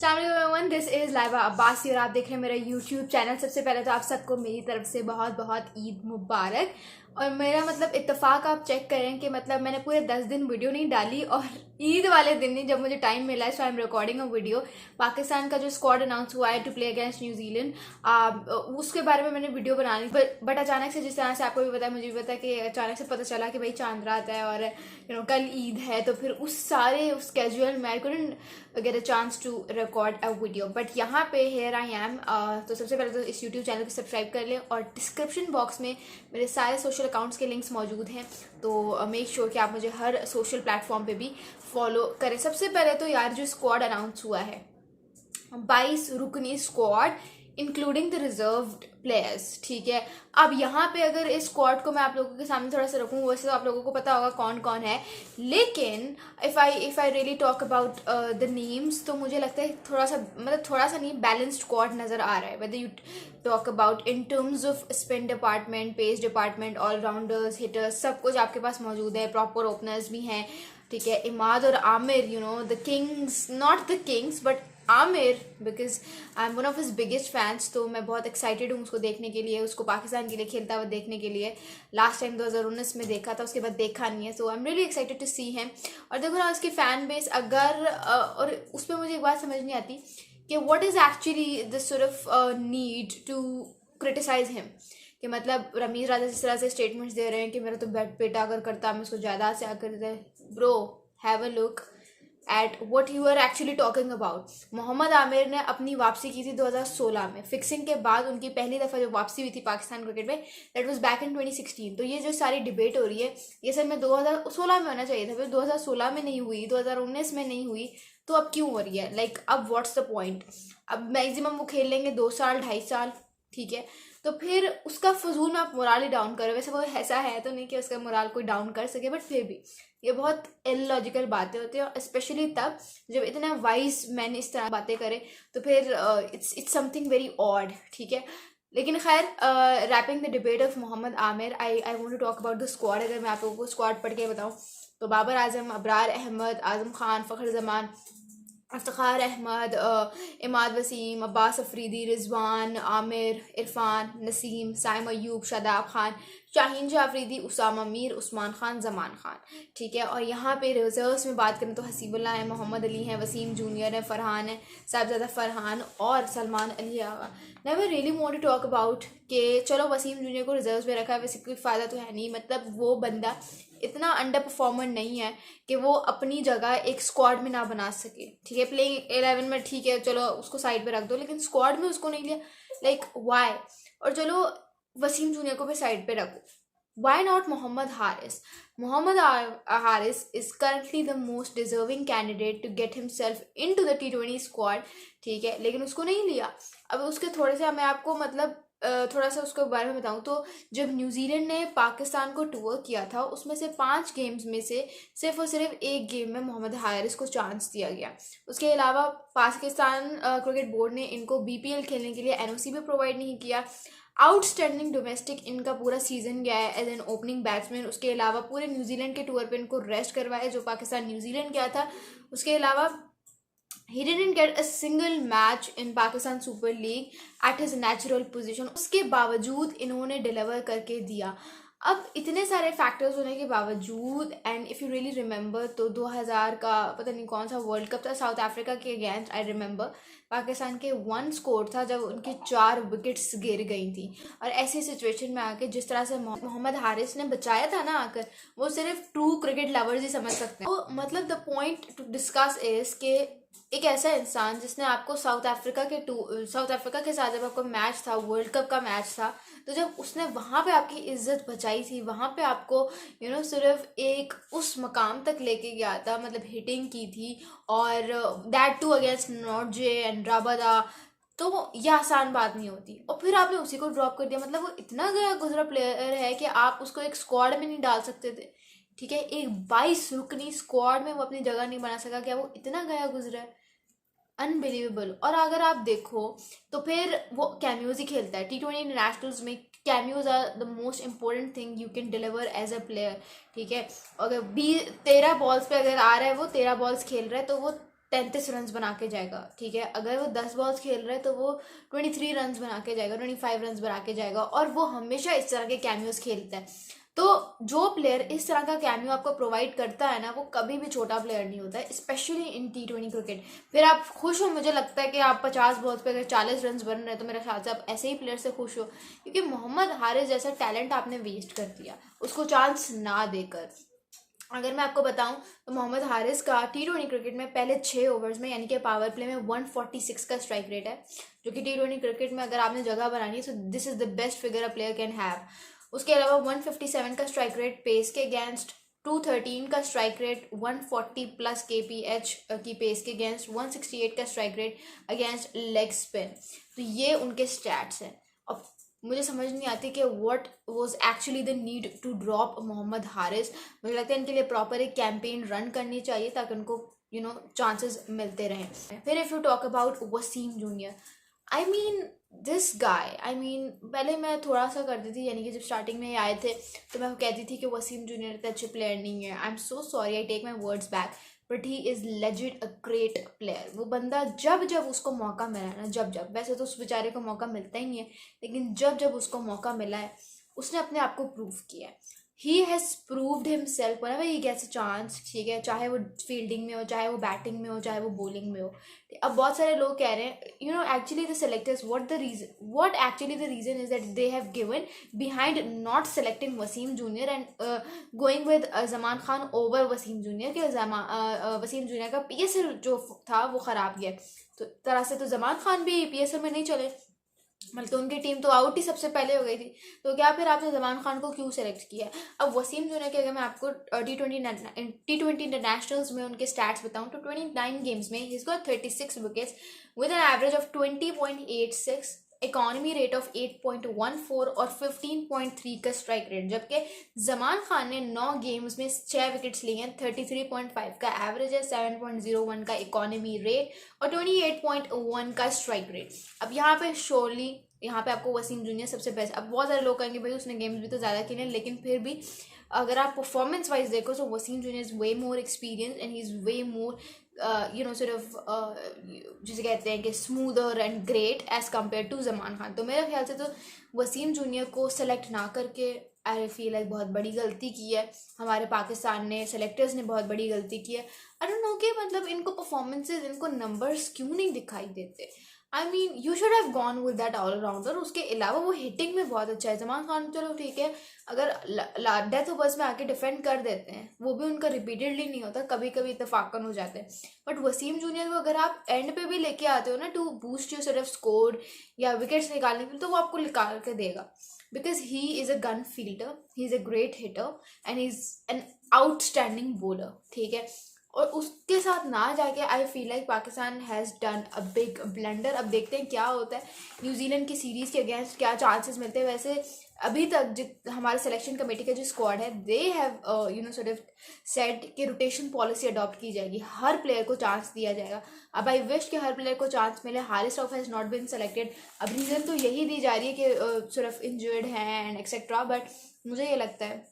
Everyone, this is Laiba Abbasi और आप देख रहे हैं मेरा यूट्यूब चैनल। सबसे पहले तो आप सबको मेरी तरफ से बहुत बहुत ईद मुबारक। और मेरा मतलब इत्तेफाक आप चेक करें कि मतलब मैंने पूरे 10 दिन वीडियो नहीं डाली और ईद वाले दिन ही जब मुझे टाइम मिला है so I am recording a video. Pakistan का जो स्क्वाड अनाउंस हुआ है टू प्ले अगेंस्ट न्यूजीलैंड, उसके बारे में मैंने वीडियो बनानी बट अचानक से, जिस तरह से आपको भी पता है मुझे भी पता है कि अचानक से पता चला कि भाई चांद रात है और कल ईद है, तो फिर उस कैजुअल में I couldn't get a chance to record a video. But यहाँ पे हेयर आई एम। तो सबसे पहले तो इस यूट्यूब चैनल को सब्सक्राइब कर लें और डिस्क्रिप्शन बॉक्स में मेरे सारे सोशल अकाउंट्स के लिंक्स मौजूद हैं, तो मेक श्योर कि आप मुझे हर सोशल प्लेटफॉर्म पे भी फॉलो करें। सबसे पहले तो यार जो स्क्वाड अनाउंस हुआ है 22 रुकनी squad including the reserved players, ठीक है। अब यहाँ पे अगर इस स्क्वाड को मैं आप लोगों के सामने थोड़ा सा रखूँ, वैसे तो आप लोगों को पता होगा कौन कौन है, लेकिन if I really talk about the names तो मुझे लगता है थोड़ा सा नहीं बैलेंस्ड स्क्वाड नज़र आ रहा है। Whether you talk about in terms of spin department, pace department, allrounders, hitters, सब कुछ आपके पास मौजूद है। प्रॉपर ओपनर्स भी हैं, ठीक है। इमाद और Aamir, the Kings, not the Kings but Aamir, because I am one of his biggest fans, तो मैं बहुत एक्साइटेड हूँ उसको देखने के लिए, उसको पाकिस्तान के लिए खेलता हुआ देखने के लिए। लास्ट टाइम 2019 में देखा था, उसके बाद देखा नहीं है, so I am really excited to see him. और देखो ना उसकी फ़ैन बेस अगर और उस पर मुझे एक बात समझ नहीं आती कि what is actually this sort of need to criticise him, कि मतलब रमीज राजा जिस तरह से स्टेटमेंट्स दे रहे हैं कि मेरा तो बेटा अगर करता मैं उसको ज़्यादा से आकर देता। Bro, have a look at what you are actually talking about. Mohammad Aamir ने अपनी वापसी की थी 2016 में, फिक्सिंग के बाद उनकी पहली दफ़ा जो वापसी हुई थी पाकिस्तान क्रिकेट में, दैट वाज बैक इन 2016। तो ये जो सारी डिबेट हो रही है ये सर में 2016 में होना चाहिए था, फिर 2016 में नहीं हुई, 2019 में नहीं हुई, तो अब क्यों हो रही है? लाइक अब व्हाट्स द पॉइंट? अब मैक्सिमम वो खेल लेंगे 2 साल 2.5 साल, ठीक है, तो फिर उसका फजूल में आप मोराल ही डाउन करो। वैसे वो ऐसा है तो नहीं कि उसका मोराल कोई डाउन कर सके, बट फिर भी ये बहुत इलॉजिकल बातें होती हैं, स्पेशली तब जब इतना वाइज मैन इस तरह बातें करे, तो फिर इट्स समथिंग वेरी ऑड, ठीक है। लेकिन खैर, wrapping the debate of Mohammad Aamir, I want to talk about the squad. अगर मैं आप लोगों को स्क्वाड पढ़ के बताऊँ तो बाबर आजम, अबरार अहमद, आजम खान, फ़खर जमान, इफ्तिखार अहमद, इमाद वसीम, अब्बास अफरीदी, रिजवान, आमिर, इरफान, नसीम, साइम अयूब, शादाब खान, शाहीन जाफरीदी, उसामा मीर, उस्मान खान, जमान खान, ठीक है। और यहाँ पे रिजर्व्स में बात करें तो हसीबुल्लाह है, मोहम्मद अली हैं, वसीम जूनियर है, फ़रहान है, साहिबजादा फ़रहान और Salman Ali Agha. Never really want to talk about कि चलो वसीम जूनियर को रिजर्व्स में रखा है, वैसे कोई फ़ायदा तो है नहीं, मतलब वो बंदा इतना अंडर परफॉर्मर नहीं है कि वो अपनी जगह एक स्क्वाड में ना बना सके, ठीक है। प्लेइंग 11 में ठीक है, चलो उसको साइड पे रख दो, लेकिन स्क्वाड में उसको नहीं लिया, लाइक वाई? और चलो वसीम जूनियर को भी साइड पे रखो, why not Mohammad Haris? Mohammad Haris is currently the most deserving candidate to get himself into the T20 squad, ठीक है, लेकिन उसको नहीं लिया। अब उसके थोड़े से मैं आपको मतलब थोड़ा सा उसके बारे में बताऊं तो जब न्यूजीलैंड ने पाकिस्तान को टूर किया था, उसमें से 5 गेम्स में से सिर्फ और सिर्फ एक गेम में मोहम्मद हारिस को चांस दिया गया। उसके अलावा पाकिस्तान क्रिकेट बोर्ड ने इनको BPL खेलने के लिए NOC भी प्रोवाइड नहीं किया। आउटस्टैंडिंग डोमेस्टिक इनका पूरा सीजन गया है एज एन ओपनिंग बैट्समैन। उसके अलावा पूरे न्यूजीलैंड के टूर पे इनको रेस्ट करवाया जो पाकिस्तान न्यूजीलैंड गया था। उसके अलावा he didn't get a single match in Pakistan Super League at his natural position। उसके बावजूद इन्होंने डिलीवर करके दिया। अब इतने सारे फैक्टर्स होने के बावजूद, and if you really remember तो 2000 का पता नहीं कौन सा वर्ल्ड कप था साउथ अफ्रीका के अगेंस्ट, आई रिमेंबर पाकिस्तान के 1 स्कोर था जब उनकी 4 विकेट्स गिर गई थी। और ऐसी सिचुएशन में आके जिस तरह से मोहम्मद हारिस ने बचाया था ना आकर, वो सिर्फ ट्रू क्रिकेट लवर्स ही समझ सकते हैं। तो मतलब the point two discuss is के एक ऐसा इंसान जिसने आपको साउथ अफ्रीका के साथ जब आपको मैच था, वर्ल्ड कप का मैच था, तो जब उसने वहाँ पे आपकी इज्जत बचाई थी, वहाँ पे आपको सिर्फ एक उस मकाम तक लेके गया था, मतलब हिटिंग की थी, और that too against Nortje and Rabada, तो यह आसान बात नहीं होती। और फिर आपने उसी को ड्रॉप कर दिया। मतलब वो इतना गया गुजरा प्लेयर है कि आप उसको एक स्क्वाड में नहीं डाल सकते थे, ठीक है। एक 22 रुकनी स्क्वाड में वो अपनी जगह नहीं बना सका, क्या वो इतना गया गुजरा है? अनबिलीवेबल। और अगर आप देखो तो फिर वो कैमियोज ही खेलता है T20 इंटरनेशनल्स में। Cameos are the most important thing you can deliver as a player, ठीक है। अगर 13 बॉल्स पे अगर आ रहा है, वो 13 बॉल्स खेल रहा है, तो वो 33 रन बना के जाएगा, ठीक है। अगर वो 10 बॉल्स खेल रहा है तो वो 23 रन बना के जाएगा, 25 रन बना के जाएगा, और वो हमेशा इस तरह के कैमियोज खेलता है। तो जो प्लेयर इस तरह का कैमियो आपको प्रोवाइड करता है ना, वो कभी भी छोटा प्लेयर नहीं होता है, स्पेशली इन T20 क्रिकेट। फिर आप खुश हो, मुझे लगता है कि आप 50 बॉल्स पे अगर 40 रन बन रहे हैं तो मेरे ख्याल से आप ऐसे ही प्लेयर से खुश हो, क्योंकि मोहम्मद हारिस जैसा टैलेंट आपने वेस्ट कर दिया उसको चांस ना देकर। अगर मैं आपको बताऊं तो मोहम्मद हारिस का T20 क्रिकेट में पहले 6 ओवर्स में यानी कि पावर प्ले में 146 का स्ट्राइक रेट है, जो कि T20 क्रिकेट में अगर आपने जगह बनानी है तो this is the best figure a player can have. उसके अलावा 157 का स्ट्राइक रेट पेस के अगेंस्ट, 213 का स्ट्राइक रेट 140 प्लस kph की पेस के अगेंस्ट, 168 का strike rate against leg spin. तो ये उनके स्टैट्स हैं। अब मुझे समझ नहीं आती कि what was actually the need to drop Mohammad Haris. मुझे लगता है इनके लिए प्रॉपर एक कैंपेन रन करनी चाहिए ताकि उनको चांसेस मिलते रहें। फिर if you talk about Wasim junior, I mean this guy, I mean पहले मैं थोड़ा सा करती थी, यानी कि जब स्टार्टिंग में ये आए थे तो मैं कहती थी कि वसीम जूनियर इतने अच्छे प्लेयर नहीं है। I am so sorry, I take my words back, but he is legit a great player. वो बंदा जब जब उसको मौका मिला है ना, जब वैसे तो उस बेचारे को मौका मिलता ही नहीं है, लेकिन जब जब उसको मौका मिला है उसने अपने आप को प्रूव किया है। He has proved himself whenever he gets a chance, ठीक है, चाहे वो फील्डिंग में हो, चाहे वो बैटिंग में हो, चाहे वो बॉलिंग में हो। अब बहुत सारे लोग कह रहे हैं actually the selectors what actually the reason is that they have given behind not selecting Wasim junior and going with Zaman Khan over Wasim junior, कि वसीम जूनियर का PSL जो था वो ख़राब गया। तो तरह से तो जमान खान भी PSL में नहीं चले, मतलब उनकी टीम तो आउट ही सबसे पहले हो गई थी, तो क्या फिर आपने जमान खान को क्यों सेलेक्ट किया है। अब वसीम जूनियर के अगर मैं आपको T20 इंटरनेशनल्स में उनके स्टैट्स बताऊं तो 29 गेम्स में he is got 36 wickets with an average of 20.86, economy rate of 8.14 और 15.3 का स्ट्राइक रेट, जबकि जमान खान ने 9 गेम्स में 6 विकेट्स लिए हैं, 33.5 का एवरेज है, 7.01 का इकोनॉमी रेट और 28.1 का स्ट्राइक रेट। अब यहाँ पे श्योरली यहाँ पे आपको वसीम जूनियर सबसे बेस्ट। अब बहुत सारे लोग कहेंगे भाई उसने गेम्स भी तो ज़्यादा खेले, लेकिन फिर भी अगर आप परफॉर्मेंस वाइज देखो तो Wasim junior is way more experience and he is way more sort of जिसे कहते हैं कि smoother and great as compare to Zaman Khan. तो मेरे ख्याल से तो वसीम जूनियर को सेलेक्ट ना करके आई फील लाइक बहुत बड़ी गलती की है हमारे पाकिस्तान ने, सेलेक्टर्स ने बहुत बड़ी गलती की है। आई डोंट नो कि मतलब इनको परफॉर्मेंसेज, इनको नंबर्स क्यों नहीं दिखाई देते। I mean you should have gone with that allrounder. उसके अलावा वो हिटिंग में बहुत अच्छा है। जमान खान चलो ठीक है, अगर डेथ ओवर्स में आके डिफेंड कर देते हैं, वो भी उनका रिपीटेडली नहीं होता, कभी कभी इत्तेफाकन हो जाते हैं। बट वसीम जूनियर को अगर आप एंड पे भी लेके आते हो ना to boost your sort of score या विकेट्स निकालने के लिए, तो वो आपको निकाल के देगा, because he is a gun fielder, he is a great hitter and he is an outstanding bowler, ठीक है। और उसके साथ ना जाके I feel like Pakistan has done a big blunder. अब देखते हैं क्या होता है, न्यूजीलैंड की सीरीज़ के अगेंस्ट क्या चांसेस मिलते हैं। वैसे अभी तक हमारे सिलेक्शन कमेटी का जो स्क्वाड है, they have sort of set कि रोटेशन पॉलिसी अडॉप्ट की जाएगी, हर प्लेयर को चांस दिया जाएगा। अब आई विश कि हर प्लेयर को चांस मिले। Haris Rauf has not been selected. अब रीज़न तो यही दी जा रही है कि सॉर्ट ऑफ इंजर्ड हैं एंड एक्सेट्रा, बट मुझे ये लगता है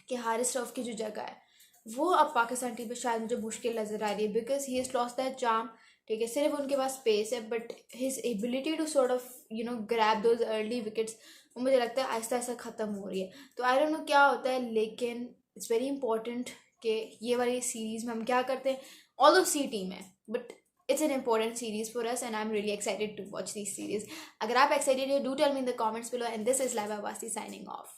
कि हारिस रऊफ की जो जगह है वो अब पाकिस्तान टीम में शायद मुझे मुश्किल नज़र आ रही है, because he is lost that charm, ठीक है। सिर्फ उनके पास स्पेस है, but his ability to sort of grab those early wickets वो मुझे लगता है आहिस्ता आहिस्ता ख़त्म हो रही है। तो आई डोंट नो क्या होता है, लेकिन इट्स वेरी इंपॉर्टेंट कि ये वाली सीरीज़ में हम क्या करते हैं। ऑल्दो सी टीम है, but it's an important series for us and I'm really excited to watch this series. अगर आप excited हो, do tell me in the comments below, and this is Laiba Basti signing off.